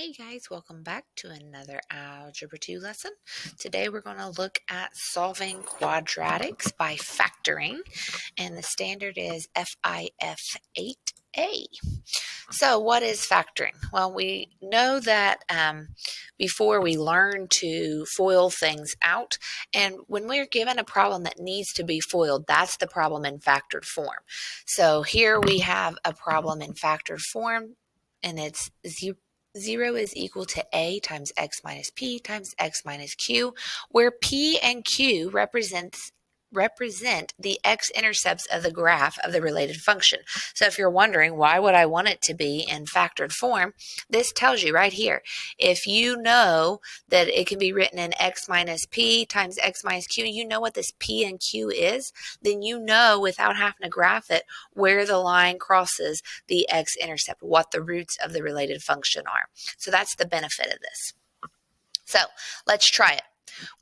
Hey guys, welcome back to another Algebra 2 lesson. Today we're going to look at solving quadratics by factoring, and the standard is FIF 8A. So what is factoring? Well, we know that before we learn to FOIL things out, and when we're given a problem that needs to be FOILed, that's the problem in factored form. So here we have a problem in factored form, and it's 0 is equal to a times x minus p times x minus q, where p and q represent the x-intercepts of the graph of the related function. So if you're wondering why would I want it to be in factored form, this tells you right here. If you know that it can be written in x minus p times x minus q, you know what this p and q is, then you know without having to graph it where the line crosses the x-intercept, what the roots of the related function are. So that's the benefit of this. So let's try it.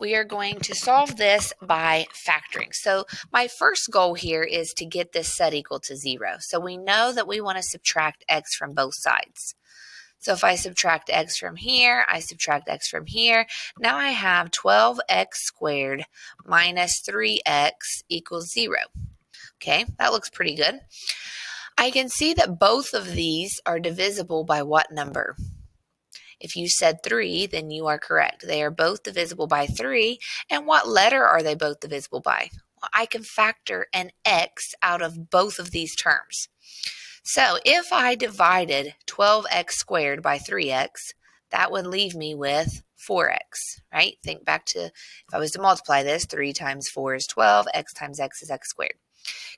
We are going to solve this by factoring. So my first goal here is to get this set equal to 0. So we know that we want to subtract x from both sides. So if I subtract x from here, I subtract x from here. Now I have 12x squared minus 3x equals 0. Okay, that looks pretty good. I can see that both of these are divisible by what number? If you said 3, then you are correct. They are both divisible by 3. And what letter are they both divisible by? Well, I can factor an x out of both of these terms. So if I divided 12x squared by 3x, that would leave me with 4x, right? Think back to if I was to multiply this, 3 times 4 is 12, x times x is x squared.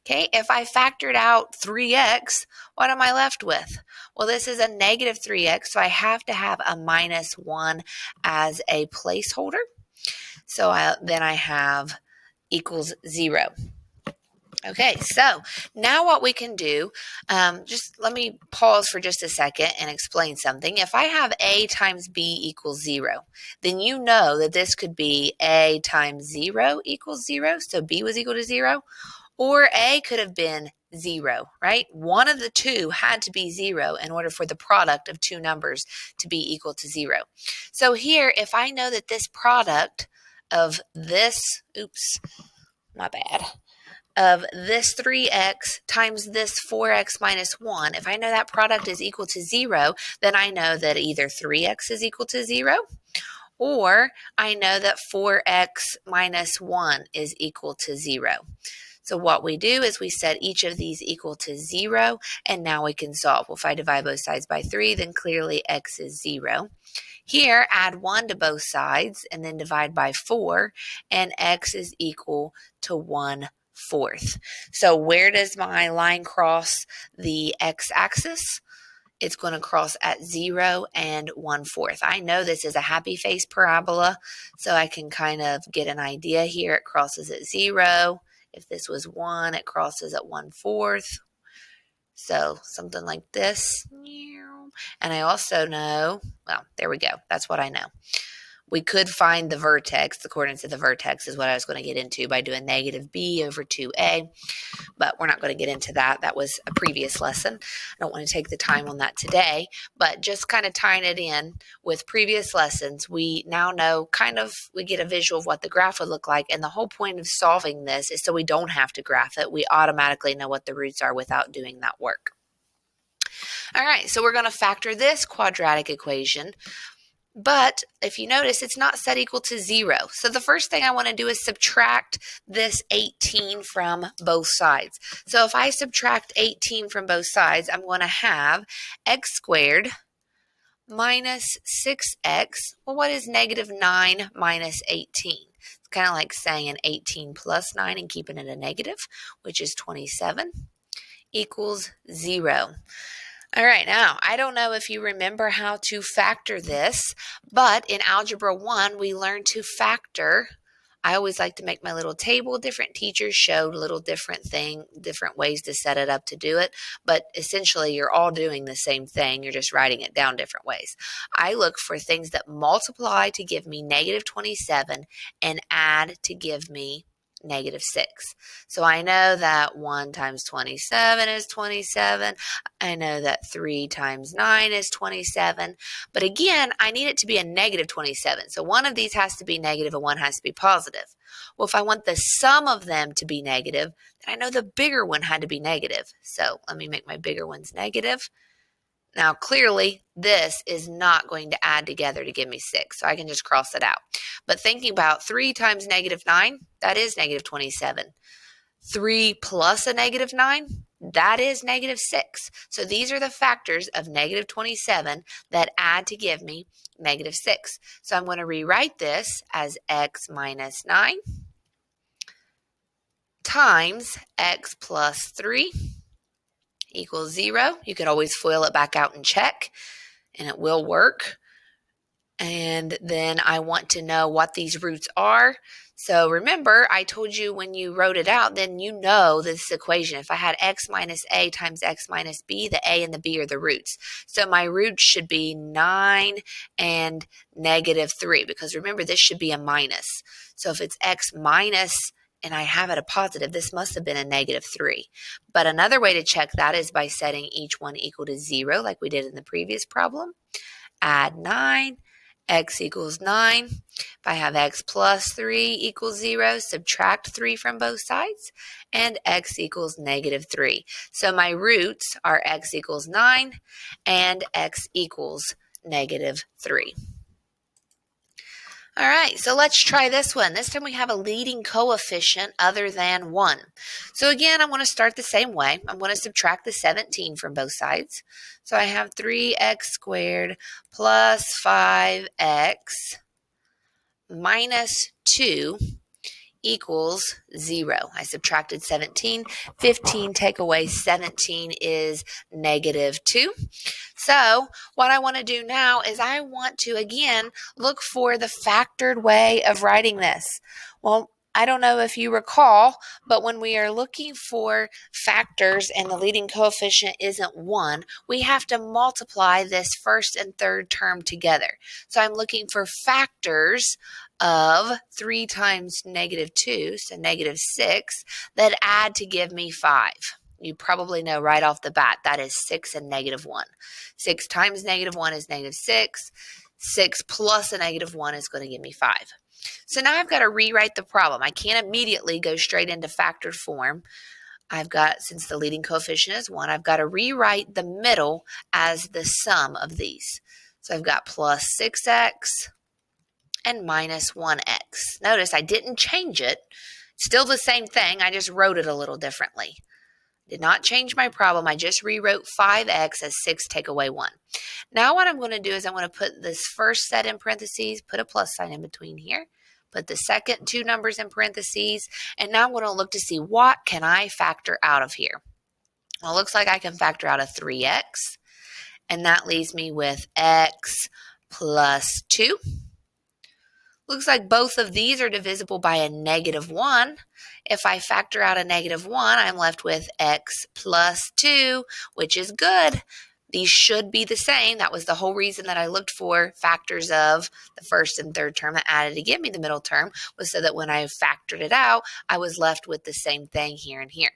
Okay, if I factored out 3x, what am I left with? Well, this is a negative 3x, so I have to have a minus 1 as a placeholder. So then I have equals 0. Okay, so now what we can do, just let me pause for just a second and explain something. If I have a times b equals 0, then you know that this could be a times 0 equals 0, so b was equal to 0. Or a could have been 0, right? One of the two had to be 0 in order for the product of two numbers to be equal to 0. So here, if I know that this product of this, of this 3x times this 4x minus 1, if I know that product is equal to 0, then I know that either 3x is equal to 0, or I know that 4x minus 1 is equal to 0. So what we do is we set each of these equal to 0, and now we can solve. Well, if I divide both sides by 3, then clearly x is 0. Here, add 1 to both sides, and then divide by 4, and x is equal to 1/4. So where does my line cross the x-axis? It's going to cross at 0 and 1/4. I know this is a happy face parabola, so I can kind of get an idea here. It crosses at 0. If this was 1, it crosses at 1/4. So something like this. And I also know, well, there we go. That's what I know. We could find the vertex. The coordinates of the vertex is what I was going to get into by doing negative b over 2a. But we're not going to get into that. That was a previous lesson. I don't want to take the time on that today, but just kind of tying it in with previous lessons, we now know we get a visual of what the graph would look like, and the whole point of solving this is so we don't have to graph it. We automatically know what the roots are without doing that work. All right, so we're going to factor this quadratic equation. But if you notice, it's not set equal to 0. So the first thing I want to do is subtract this 18 from both sides. So if I subtract 18 from both sides, I'm going to have x squared minus 6x. Well, what is negative 9 minus 18? It's kind of like saying 18 plus 9 and keeping it a negative, which is 27, equals 0. All right, now, I don't know if you remember how to factor this, but in Algebra 1, we learned to factor. I always like to make my little table. Different teachers showed little different ways to set it up to do it, but essentially you're all doing the same thing. You're just writing it down different ways. I look for things that multiply to give me negative 27 and add to give me negative 6. So I know that 1 times 27 is 27. I know that 3 times 9 is 27. But again, I need it to be a negative 27. So one of these has to be negative and one has to be positive. Well, if I want the sum of them to be negative, then I know the bigger one had to be negative. So let me make my bigger ones negative. Now, clearly, this is not going to add together to give me 6, so I can just cross it out. But thinking about 3 times negative 9, that is negative 27. 3 plus a negative 9, that is negative 6. So these are the factors of negative 27 that add to give me negative 6. So I'm going to rewrite this as x minus 9 times x plus 3 equals 0. You could always FOIL it back out and check, and it will work. And then I want to know what these roots are. So remember, I told you when you wrote it out, then you know this equation. If I had x minus a times x minus b, the a and the b are the roots. So my roots should be 9 and negative 3, because remember, this should be a minus. So if it's x minus and I have it a positive, this must have been a negative 3. But another way to check that is by setting each one equal to 0, like we did in the previous problem. Add 9, x equals 9. If I have x plus 3 equals 0, subtract 3 from both sides, and x equals negative 3. So my roots are x equals 9 and x equals negative 3. All right, so let's try this one. This time we have a leading coefficient other than 1. So again, I'm going to start the same way. I'm going to subtract the 17 from both sides. So I have 3x squared plus 5x minus 2 equals 0. I subtracted 17. 15 take away 17 is negative 2. So what I want to do now is I want to, again, look for the factored way of writing this. Well, I don't know if you recall, but when we are looking for factors and the leading coefficient isn't 1, we have to multiply this first and third term together. So I'm looking for factors of 3 times negative 2, so negative 6, that add to give me 5. You probably know right off the bat that is 6 and negative 1. 6 times negative 1 is negative 6. 6 plus a negative 1 is going to give me 5. So now I've got to rewrite the problem. I can't immediately go straight into factored form. I've got, since the leading coefficient is 1, I've got to rewrite the middle as the sum of these. So I've got plus 6x and minus 1x. Notice I didn't change it. Still the same thing. I just wrote it a little differently. Did not change my problem. I just rewrote 5x as 6 take away 1. Now what I'm going to do is I'm going to put this first set in parentheses, put a plus sign in between here, put the second two numbers in parentheses, and now I'm going to look to see what can I factor out of here. Well, it looks like I can factor out a 3x, and that leaves me with x plus 2. Looks like both of these are divisible by a negative 1. If I factor out a negative 1, I'm left with x plus 2, which is good. These should be the same. That was the whole reason that I looked for factors of the first and third term that added to give me the middle term, was so that when I factored it out, I was left with the same thing here and here.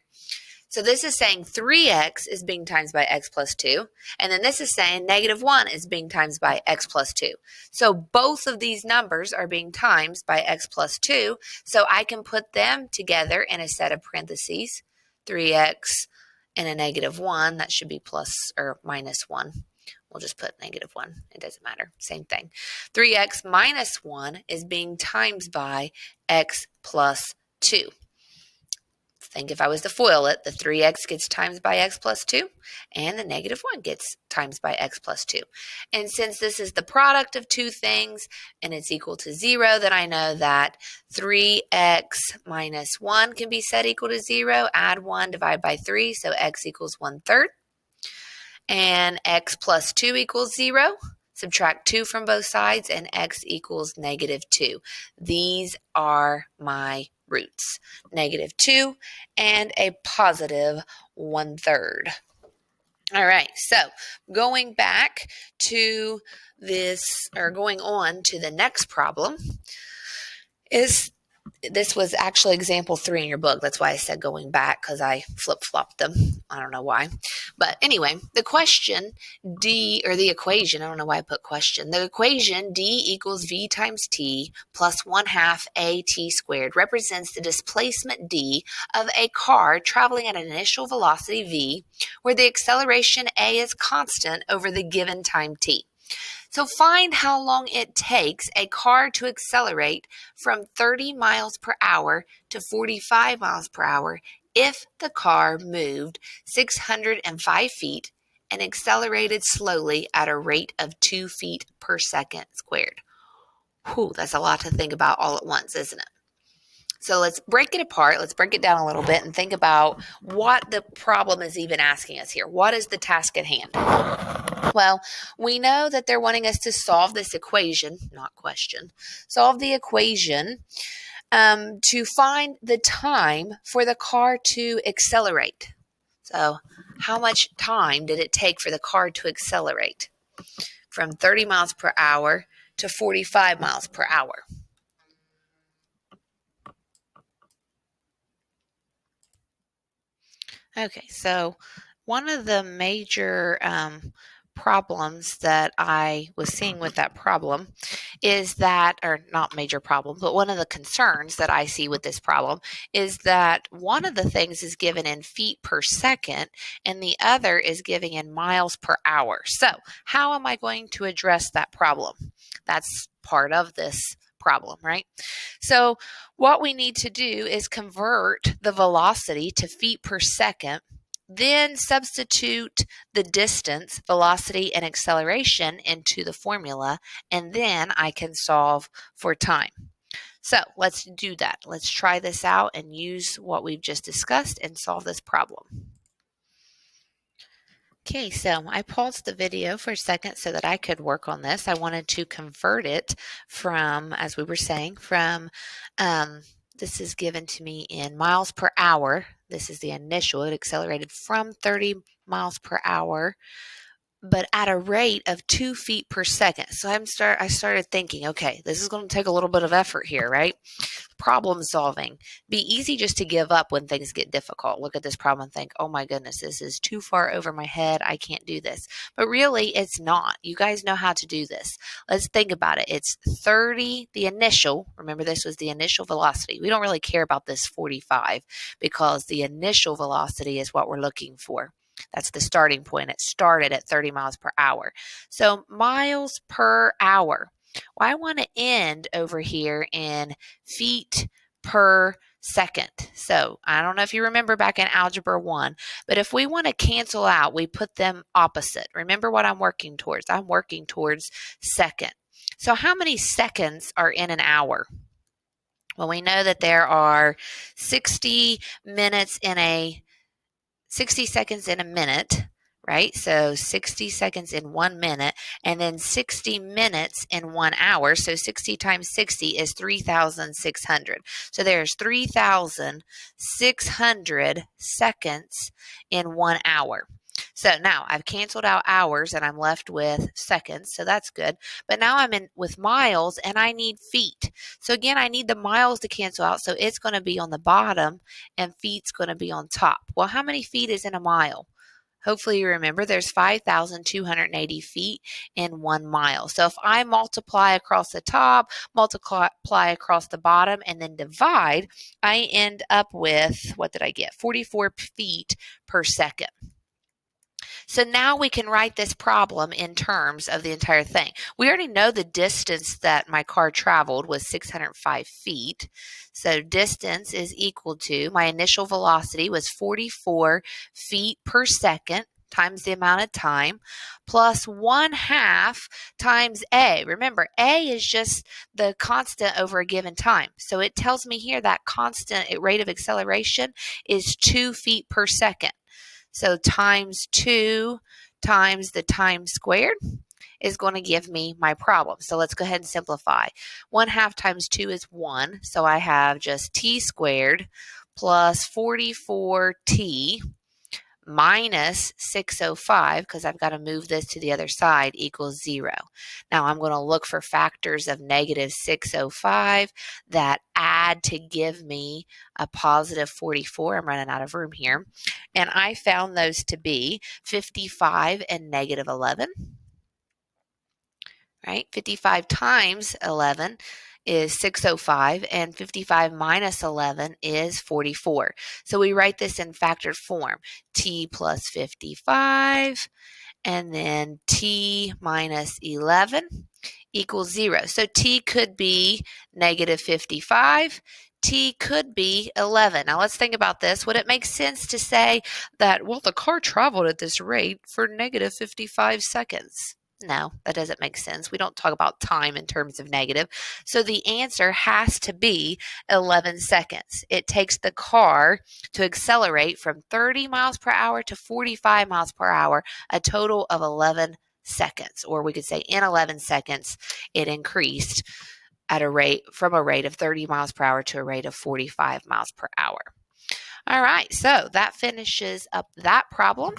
So this is saying 3x is being times by x plus 2. And then this is saying negative 1 is being times by x plus 2. So both of these numbers are being times by x plus 2. So I can put them together in a set of parentheses. 3x and a negative 1. That should be plus or minus 1. We'll just put negative 1. It doesn't matter. Same thing. 3x minus 1 is being times by x plus 2. Think if I was to FOIL it, the 3x gets times by x plus 2, and the negative 1 gets times by x plus 2. And since this is the product of two things, and it's equal to 0, then I know that 3x minus 1 can be set equal to 0. Add 1, divide by 3, so x equals 1/3. And x plus 2 equals 0. Subtract 2 from both sides, and x equals negative 2. These are my roots, negative 2 and a positive 1/3. All right, so going back to this, or going on to the next problem, is this was actually example 3 in your book. That's why I said going back, because I flip-flopped them. I don't know why. But anyway, the question D, or the equation, I don't know why I put question. The equation D equals V times T plus 1/2 AT squared represents the displacement D of a car traveling at an initial velocity V, where the acceleration A is constant over the given time T. So find how long it takes a car to accelerate from 30 miles per hour to 45 miles per hour if the car moved 605 feet and accelerated slowly at a rate of 2 feet per second squared. Whew, that's a lot to think about all at once, isn't it? So let's break it apart. Let's break it down a little bit and think about what the problem is even asking us here. What is the task at hand? Well, we know that they're wanting us to solve this equation, not question, solve the equation to find the time for the car to accelerate. So how much time did it take for the car to accelerate from 30 miles per hour to 45 miles per hour? Okay, so one of the major problems that I was seeing with that problem is that, or not major problem, but one of the concerns that I see with this problem is that one of the things is given in feet per second and the other is given in miles per hour. So how am I going to address that problem? That's part of this problem, right? So what we need to do is convert the velocity to feet per second, then substitute the distance, velocity, and acceleration into the formula, and then I can solve for time. So let's do that. Let's try this out and use what we've just discussed and solve this problem. Okay, so I paused the video for a second so that I could work on this. I wanted to convert it from, as we were saying, from this is given to me in miles per hour. This is the initial. It accelerated from 30 miles per hour, but at a rate of 2 feet per second. So I started thinking, okay, this is going to take a little bit of effort here, right? Problem solving. Be easy just to give up when things get difficult. Look at this problem and think, oh my goodness, this is too far over my head. I can't do this. But really, it's not. You guys know how to do this. Let's think about it. It's 30, the initial. Remember, this was the initial velocity. We don't really care about this 45 because the initial velocity is what we're looking for. That's the starting point. It started at 30 miles per hour. So miles per hour. Well, I want to end over here in feet per second. So I don't know if you remember back in Algebra 1, but if we want to cancel out, we put them opposite. Remember what I'm working towards. I'm working towards second. So how many seconds are in an hour? Well, we know that there are 60 seconds in a minute, right? So 60 seconds in 1 minute, and then 60 minutes in 1 hour. So 60 times 60 is 3,600. So there's 3,600 seconds in 1 hour. So now I've canceled out hours and I'm left with seconds, so that's good. But now I'm in with miles and I need feet. So again, I need the miles to cancel out, so it's going to be on the bottom and feet's going to be on top. Well, how many feet is in a mile? Hopefully you remember there's 5,280 feet in 1 mile. So if I multiply across the top, multiply across the bottom, and then divide, I end up with, what did I get? 44 feet per second. So now we can write this problem in terms of the entire thing. We already know the distance that my car traveled was 605 feet. So distance is equal to, my initial velocity was 44 feet per second times the amount of time, plus 1/2 times A. Remember, A is just the constant over a given time. So it tells me here that constant rate of acceleration is 2 feet per second. So times 2 times the time squared is going to give me my problem. So let's go ahead and simplify. 1/2 times 2 is 1. So I have just t squared plus 44t minus 605, because I've got to move this to the other side, equals 0. Now I'm going to look for factors of negative 605 that add to give me a positive 44. I'm running out of room here. And I found those to be 55 and negative 11. Right? 55 times 11 is 605, and 55 minus 11 is 44. So we write this in factored form. T plus 55, and then T minus 11 equals 0. So T could be negative 55. T could be 11. Now let's think about this. Would it make sense to say that, well, the car traveled at this rate for negative 55 seconds? No, that doesn't make sense. We don't talk about time in terms of negative. So the answer has to be 11 seconds. It takes the car to accelerate from 30 miles per hour to 45 miles per hour, a total of 11 seconds. Or we could say in 11 seconds, it increased at a rate from a rate of 30 miles per hour to a rate of 45 miles per hour. All right, so that finishes up that problem.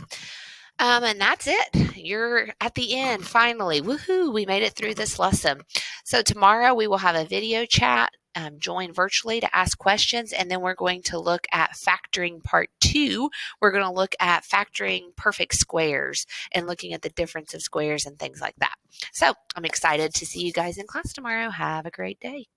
And that's it. You're at the end, finally. Woohoo, we made it through this lesson. So tomorrow we will have a video chat. Join virtually to ask questions, and then we're going to look at factoring part 2. We're going to look at factoring perfect squares and looking at the difference of squares and things like that. So I'm excited to see you guys in class tomorrow. Have a great day.